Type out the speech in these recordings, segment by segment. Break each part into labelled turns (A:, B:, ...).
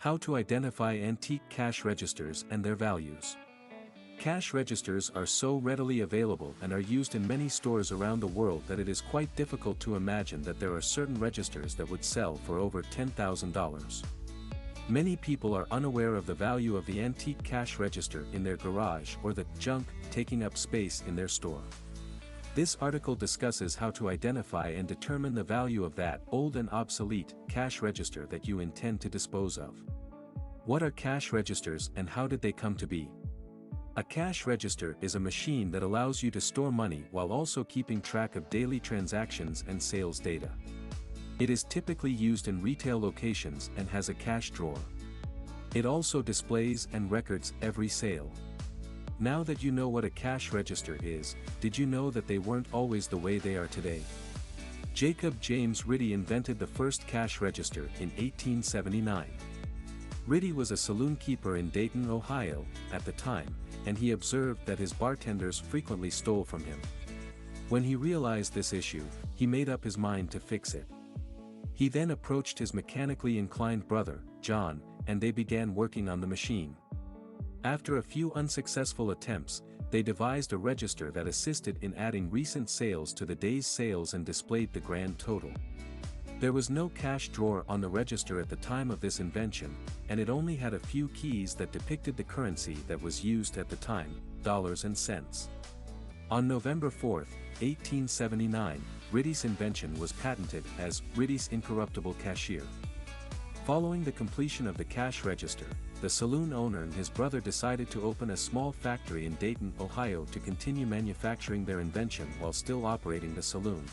A: How to identify antique cash registers and their values. Cash registers are so readily available and are used in many stores around the world that it is quite difficult to imagine that there are certain registers that would sell for over $10,000. Many people are unaware of the value of the antique cash register in their garage or the junk taking up space in their store. This article discusses how to identify and determine the value of that old and obsolete cash register that you intend to dispose of. What are cash registers and how did they come to be? A cash register is a machine that allows you to store money while also keeping track of daily transactions and sales data. It is typically used in retail locations and has a cash drawer. It also displays and records every sale. Now that you know what a cash register is, did you know that they weren't always the way they are today? Jacob James Ritty invented the first cash register in 1879. Ritty was a saloon keeper in Dayton, Ohio, at the time, and he observed that his bartenders frequently stole from him. When he realized this issue, he made up his mind to fix it. He then approached his mechanically inclined brother, John, and they began working on the machine. After a few unsuccessful attempts, they devised a register that assisted in adding recent sales to the day's sales and displayed the grand total. There was no cash drawer on the register at the time of this invention, and it only had a few keys that depicted the currency that was used at the time, dollars and cents. On November 4, 1879, Ritty's invention was patented as Ritty's Incorruptible Cashier. Following the completion of the cash register, the saloon owner and his brother decided to open a small factory in Dayton, Ohio to continue manufacturing their invention while still operating the saloon.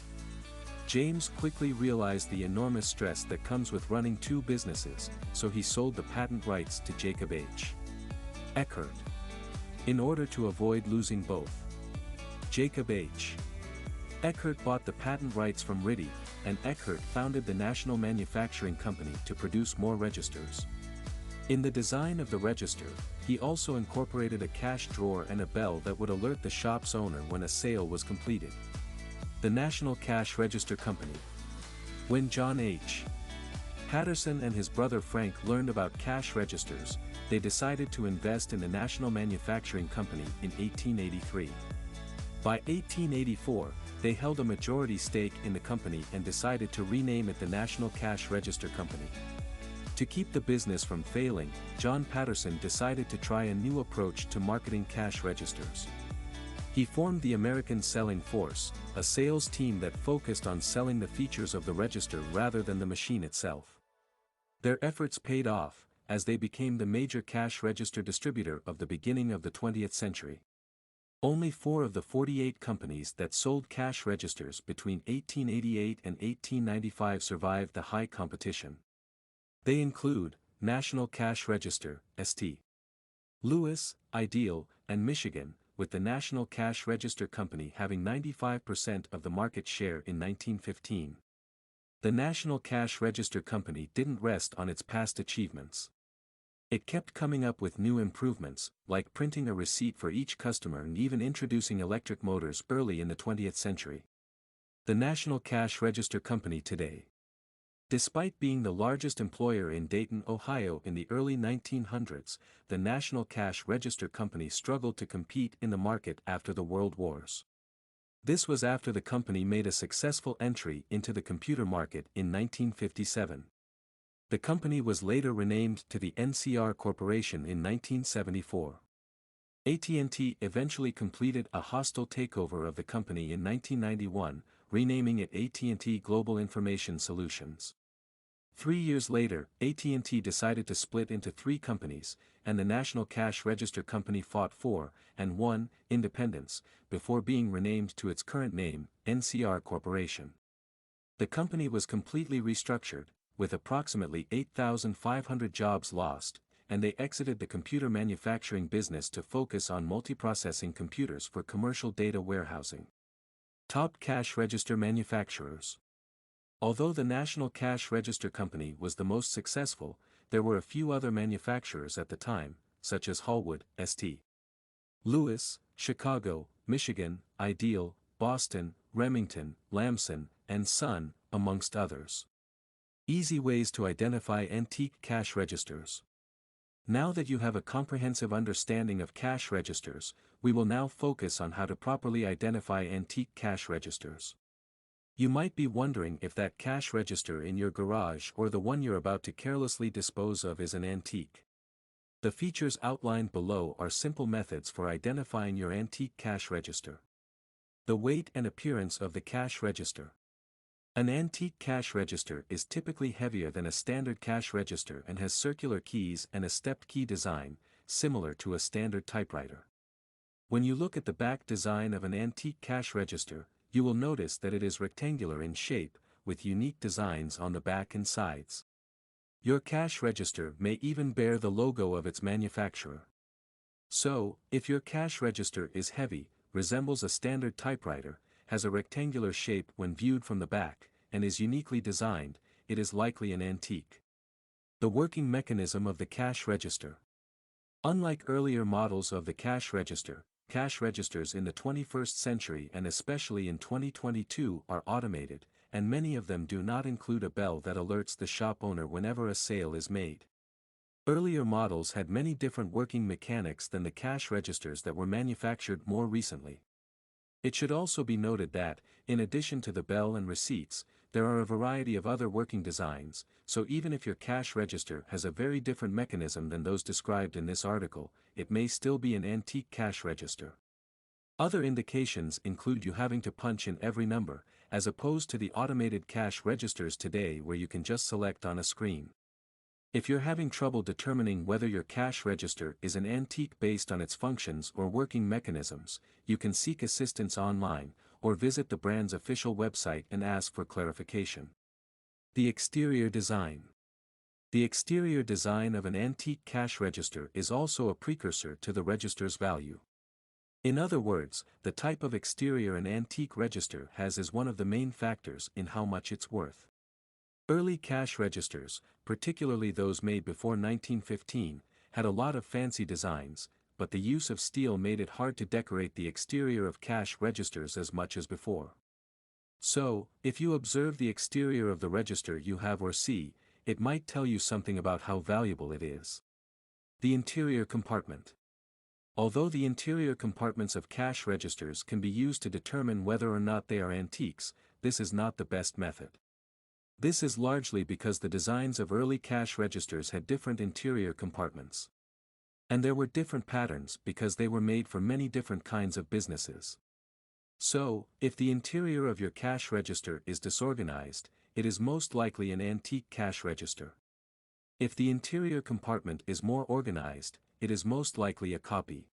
A: James quickly realized the enormous stress that comes with running two businesses, so he sold the patent rights to Jacob H. Eckert. In order to avoid losing both, Jacob H. Eckert bought the patent rights from Ritty, and Eckert founded the National Manufacturing Company to produce more registers. In the design of the register, he also incorporated a cash drawer and a bell that would alert the shop's owner when a sale was completed. The National Cash Register Company. When John H. Patterson and his brother Frank learned about cash registers, they decided to invest in the National Manufacturing Company in 1883. By 1884, they held a majority stake in the company and decided to rename it the National Cash Register Company. To keep the business from failing, John Patterson decided to try a new approach to marketing cash registers. He formed the American Selling Force, a sales team that focused on selling the features of the register rather than the machine itself. Their efforts paid off, as they became the major cash register distributor of the beginning of the 20th century. Only 4 of the 48 companies that sold cash registers between 1888 and 1895 survived the high competition. They include National Cash Register, St. Louis, Ideal, and Michigan, with the National Cash Register Company having 95% of the market share in 1915. The National Cash Register Company didn't rest on its past achievements. It kept coming up with new improvements, like printing a receipt for each customer and even introducing electric motors early in the 20th century. The National Cash Register Company today. Despite being the largest employer in Dayton, Ohio in the early 1900s, the National Cash Register Company struggled to compete in the market after the World Wars. This was after the company made a successful entry into the computer market in 1957. The company was later renamed to the NCR Corporation in 1974. AT&T eventually completed a hostile takeover of the company in 1991, renaming it AT&T Global Information Solutions. 3 years later, AT&T decided to split into 3 companies, and the National Cash Register Company fought for, and won, independence, before being renamed to its current name, NCR Corporation. The company was completely restructured, with approximately 8,500 jobs lost, and they exited the computer manufacturing business to focus on multiprocessing computers for commercial data warehousing. Top cash register manufacturers. Although the National Cash Register Company was the most successful, there were a few other manufacturers at the time, such as Hallwood, St. Louis, Chicago, Michigan, Ideal, Boston, Remington, Lamson, and Son, amongst others. Easy ways to identify antique cash registers. Now that you have a comprehensive understanding of cash registers, we will now focus on how to properly identify antique cash registers. You might be wondering if that cash register in your garage or the one you're about to carelessly dispose of is an antique. The features outlined below are simple methods for identifying your antique cash register. The weight and appearance of the cash register. An antique cash register is typically heavier than a standard cash register and has circular keys and a stepped key design, similar to a standard typewriter. When you look at the back design of an antique cash register, you will notice that it is rectangular in shape, with unique designs on the back and sides. Your cash register may even bear the logo of its manufacturer. So, if your cash register is heavy, resembles a standard typewriter, has a rectangular shape when viewed from the back, and is uniquely designed, it is likely an antique. The working mechanism of the cash register. Unlike earlier models of the cash register, cash registers in the 21st century and especially in 2022 are automated, and many of them do not include a bell that alerts the shop owner whenever a sale is made. Earlier models had many different working mechanics than the cash registers that were manufactured more recently. It should also be noted that, in addition to the bell and receipts, there are a variety of other working designs, so even if your cash register has a very different mechanism than those described in this article, it may still be an antique cash register. Other indications include you having to punch in every number, as opposed to the automated cash registers today where you can just select on a screen. If you're having trouble determining whether your cash register is an antique based on its functions or working mechanisms, you can seek assistance online, or visit the brand's official website and ask for clarification. The exterior design. The exterior design of an antique cash register is also a precursor to the register's value. In other words, the type of exterior an antique register has is one of the main factors in how much it's worth. Early cash registers, particularly those made before 1915, had a lot of fancy designs, but the use of steel made it hard to decorate the exterior of cash registers as much as before. So, if you observe the exterior of the register you have or see, it might tell you something about how valuable it is. The interior compartment. Although the interior compartments of cash registers can be used to determine whether or not they are antiques, this is not the best method. This is largely because the designs of early cash registers had different interior compartments. And there were different patterns because they were made for many different kinds of businesses. So, if the interior of your cash register is disorganized, it is most likely an antique cash register. If the interior compartment is more organized, it is most likely a copy.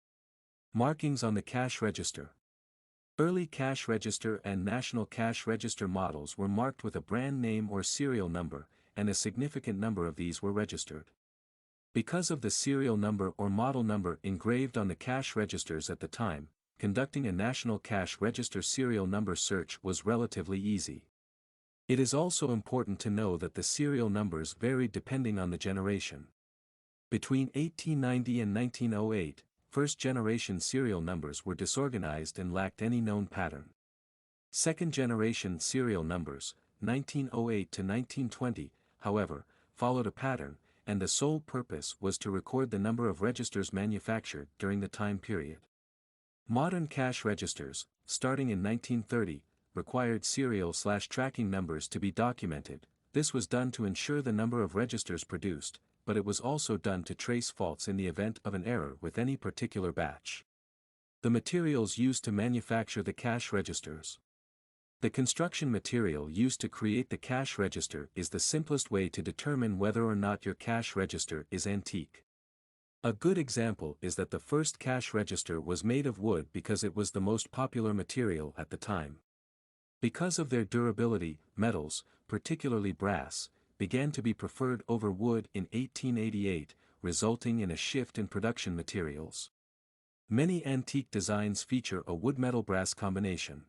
A: Markings on the cash register. Early cash register and national cash register models were marked with a brand name or serial number, and a significant number of these were registered. Because of the serial number or model number engraved on the cash registers at the time, conducting a national cash register serial number search was relatively easy. It is also important to know that the serial numbers varied depending on the generation. Between 1890 and 1908, first-generation serial numbers were disorganized and lacked any known pattern. Second-generation serial numbers, 1908 to 1920, however, followed a pattern, and the sole purpose was to record the number of registers manufactured during the time period. Modern cash registers, starting in 1930, required serial/tracking numbers to be documented. This was done to ensure the number of registers produced, but it was also done to trace faults in the event of an error with any particular batch. The materials used to manufacture the cash registers. The construction material used to create the cash register is the simplest way to determine whether or not your cash register is antique. A good example is that the first cash register was made of wood because it was the most popular material at the time. Because of their durability, metals, particularly brass, began to be preferred over wood in 1888, resulting in a shift in production materials. Many antique designs feature a wood-metal-brass combination.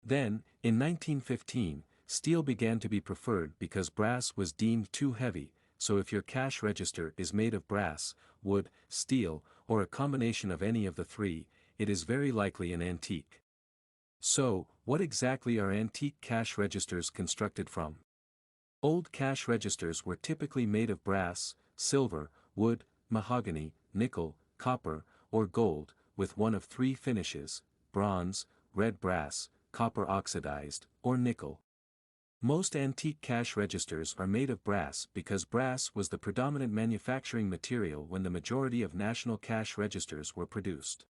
A: Then, in 1915, steel began to be preferred because brass was deemed too heavy, so if your cash register is made of brass, wood, steel, or a combination of any of the three, it is very likely an antique. So, what exactly are antique cash registers constructed from? Old cash registers were typically made of brass, silver, wood, mahogany, nickel, copper, or gold, with one of three finishes: bronze, red brass, copper oxidized, or nickel. Most antique cash registers are made of brass because brass was the predominant manufacturing material when the majority of national cash registers were produced.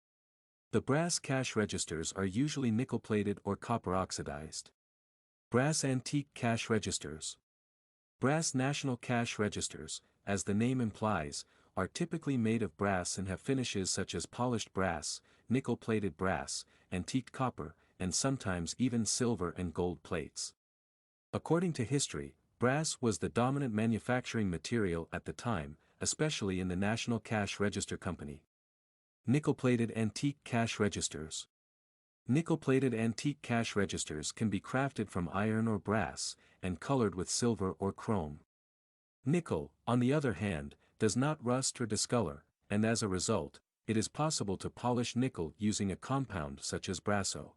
A: The brass cash registers are usually nickel-plated or copper oxidized. Brass antique cash registers. Brass national cash registers, as the name implies, are typically made of brass and have finishes such as polished brass, nickel-plated brass, antique copper, and sometimes even silver and gold plates. According to history, brass was the dominant manufacturing material at the time, especially in the National Cash Register Company. Nickel-plated antique cash registers. Nickel-plated antique cash registers can be crafted from iron or brass, and colored with silver or chrome. Nickel, on the other hand, does not rust or discolor, and as a result, it is possible to polish nickel using a compound such as brasso.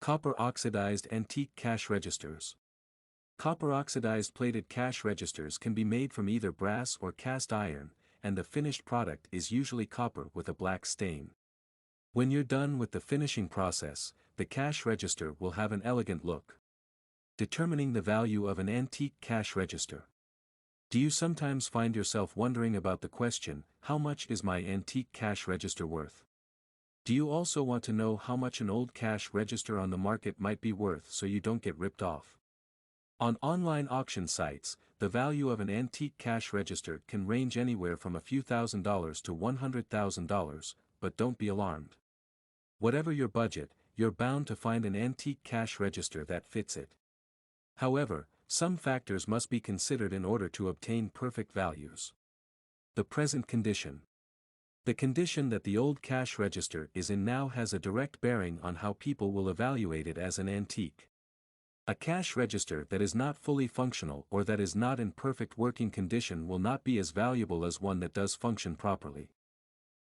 A: Copper oxidized antique cash registers. Copper oxidized plated cash registers can be made from either brass or cast iron, and the finished product is usually copper with a black stain. When you're done with the finishing process, the cash register will have an elegant look. Determining the value of an antique cash register. Do you sometimes find yourself wondering about the question, how much is my antique cash register worth? Do you also want to know how much an old cash register on the market might be worth so you don't get ripped off? On online auction sites, the value of an antique cash register can range anywhere from a few $1,000s to $100,000, but don't be alarmed. Whatever your budget, you're bound to find an antique cash register that fits it. However, some factors must be considered in order to obtain perfect values. The present condition. The condition that the old cash register is in now has a direct bearing on how people will evaluate it as an antique. A cash register that is not fully functional or that is not in perfect working condition will not be as valuable as one that does function properly.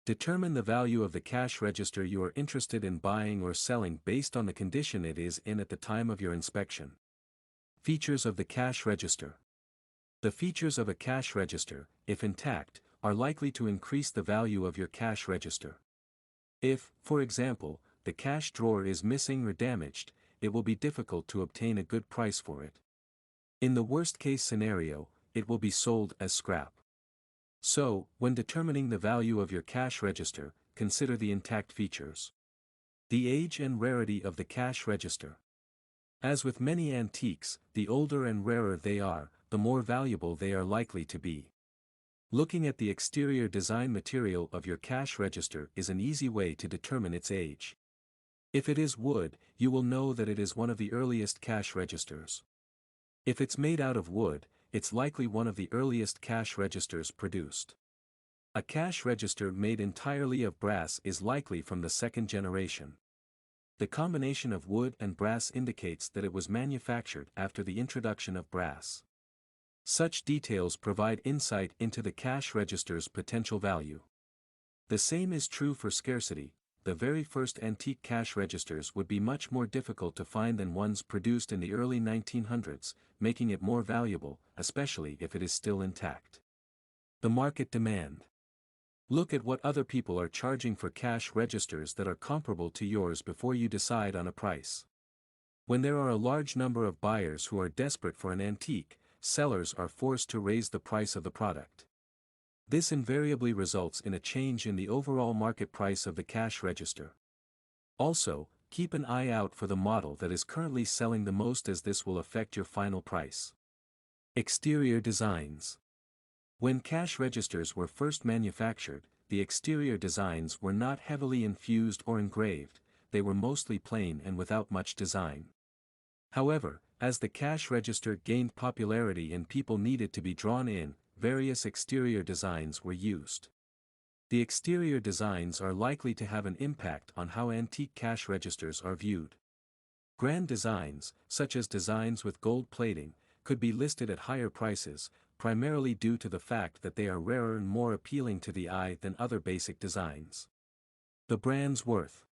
A: Determine the value of the cash register you are interested in buying or selling based on the condition it is in at the time of your inspection. Features of the cash register. The features of a cash register, if intact, are likely to increase the value of your cash register. If, for example, the cash drawer is missing or damaged, it will be difficult to obtain a good price for it. In the worst-case scenario, it will be sold as scrap. So, when determining the value of your cash register, consider the intact features. The age and rarity of the cash register. As with many antiques, the older and rarer they are, the more valuable they are likely to be. Looking at the exterior design material of your cash register is an easy way to determine its age. If it is wood, you will know that it is one of the earliest cash registers. If it's made out of wood, it's likely one of the earliest cash registers produced. A cash register made entirely of brass is likely from the second generation. The combination of wood and brass indicates that it was manufactured after the introduction of brass. Such details provide insight into the cash register's potential value. The same is true for scarcity. The very first antique cash registers would be much more difficult to find than ones produced in the early 1900s, making it more valuable, especially if it is still intact. The market demand. Look at what other people are charging for cash registers that are comparable to yours before you decide on a price. When there are a large number of buyers who are desperate for an antique, sellers are forced to raise the price of the product. This invariably results in a change in the overall market price of the cash register. Also, keep an eye out for the model that is currently selling the most, as this will affect your final price. Exterior designs. When cash registers were first manufactured, the exterior designs were not heavily infused or engraved, they were mostly plain and without much design. However, as the cash register gained popularity and people needed to be drawn in, various exterior designs were used. The exterior designs are likely to have an impact on how antique cash registers are viewed. Grand designs, such as designs with gold plating, could be listed at higher prices, primarily due to the fact that they are rarer and more appealing to the eye than other basic designs. The brand's worth.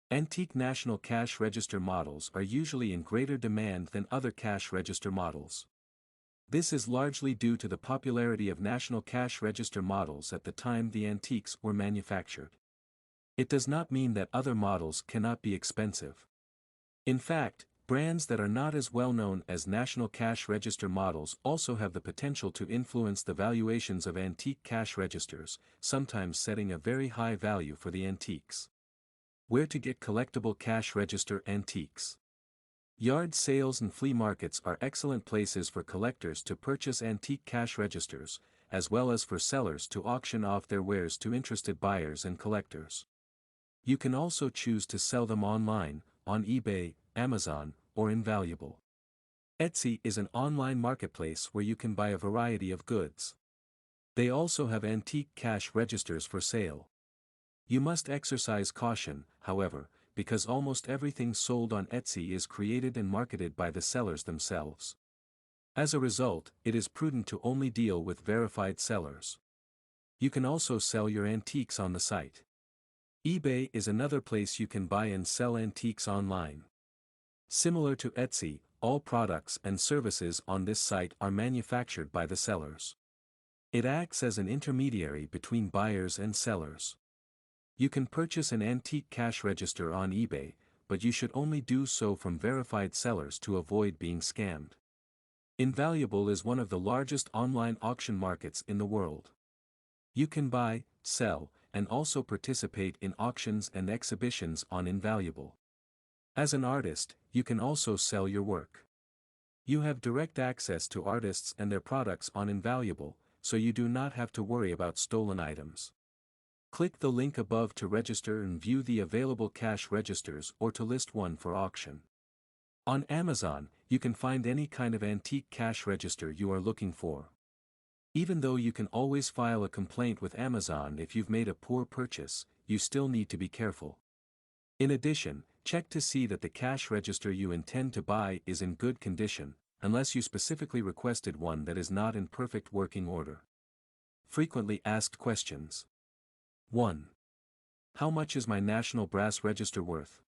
A: Antique national cash register models are usually in greater demand than other cash register models. This is largely due to the popularity of national cash register models at the time the antiques were manufactured. It does not mean that other models cannot be expensive. In fact, brands that are not as well known as national cash register models also have the potential to influence the valuations of antique cash registers, sometimes setting a very high value for the antiques. Where to get collectible cash register antiques? Yard sales and flea markets are excellent places for collectors to purchase antique cash registers, as well as for sellers to auction off their wares to interested buyers and collectors. You can also choose to sell them online, on eBay, Amazon, or Invaluable. Etsy is an online marketplace where you can buy a variety of goods. They also have antique cash registers for sale. You must exercise caution, however, because almost everything sold on Etsy is created and marketed by the sellers themselves. As a result, it is prudent to only deal with verified sellers. You can also sell your antiques on the site. eBay is another place you can buy and sell antiques online. Similar to Etsy, all products and services on this site are manufactured by the sellers. It acts as an intermediary between buyers and sellers. You can purchase an antique cash register on eBay, but you should only do so from verified sellers to avoid being scammed. Invaluable is one of the largest online auction markets in the world. You can buy, sell, and also participate in auctions and exhibitions on Invaluable. As an artist, you can also sell your work. You have direct access to artists and their products on Invaluable, so you do not have to worry about stolen items. Click the link above to register and view the available cash registers or to list one for auction. On Amazon, you can find any kind of antique cash register you are looking for. Even though you can always file a complaint with Amazon if you've made a poor purchase, you still need to be careful. In addition, check to see that the cash register you intend to buy is in good condition, unless you specifically requested one that is not in perfect working order. Frequently asked questions. 1. How much is my national brass register worth?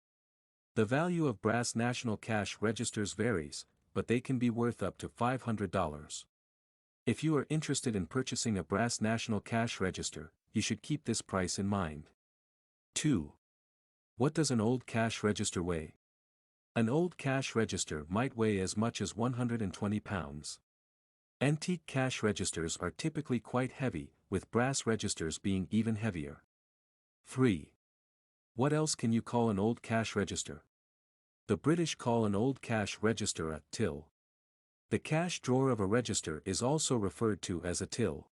A: The value of brass national cash registers varies, but they can be worth up to $500. If you are interested in purchasing a brass national cash register, you should keep this price in mind. 2. What does an old cash register weigh? An old cash register might weigh as much as 120 pounds. Antique cash registers are typically quite heavy, with brass registers being even heavier. 3. What else can you call an old cash register? The British call an old cash register a till. The cash drawer of a register is also referred to as a till.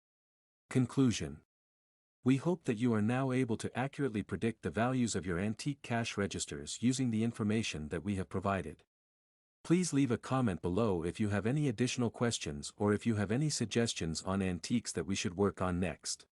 A: Conclusion. We hope that you are now able to accurately predict the values of your antique cash registers using the information that we have provided. Please leave a comment below if you have any additional questions or if you have any suggestions on antiques that we should work on next.